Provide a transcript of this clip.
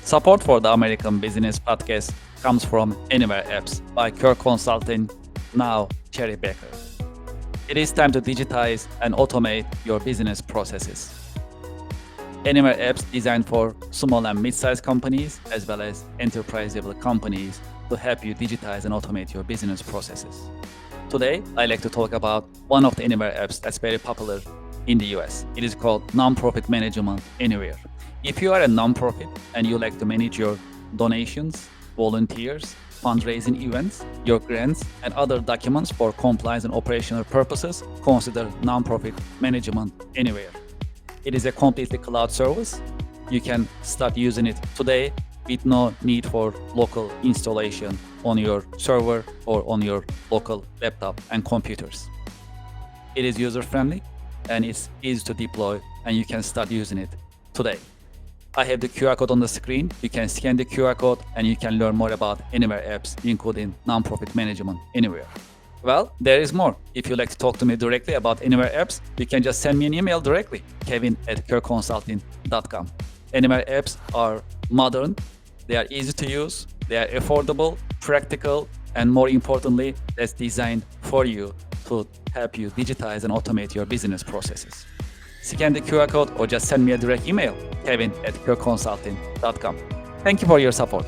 Support for the American Business Podcast comes from AnyWare Apps by Kirk Consulting, now Cherry Baker. It is time to digitize and automate your business processes. AnyWare Apps designed for small and mid-sized companies as well as enterprise-level companies to help you digitize and automate your business processes. Today, I'd like to talk about one of the AnyWare apps that's very popular in the US. It is called Nonprofit Management AnyWare. If you are a nonprofit and you like to manage your donations, volunteers, fundraising events, your grants, and other documents for compliance and operational purposes, consider Nonprofit Management AnyWare. It is a completely cloud service. You can start using it today with no need for local installation on your server or on your local laptop and computers. It is user-friendly and it's easy to deploy, and you can start using it today. I have the QR code on the screen. You can scan the QR code and you can learn more about AnyWare apps, including Nonprofit Management AnyWare. Well, there is more. If you'd like to talk to me directly about AnyWare apps, you can just send me an email directly, kevin@kirkconsulting.com. AnyWare apps are modern, they are easy to use, they are affordable, practical, and more importantly, that's designed for you to help you digitize and automate your business processes. Scan the QR code or just send me a direct email, kevin@kirkconsulting.com. Thank you for your support.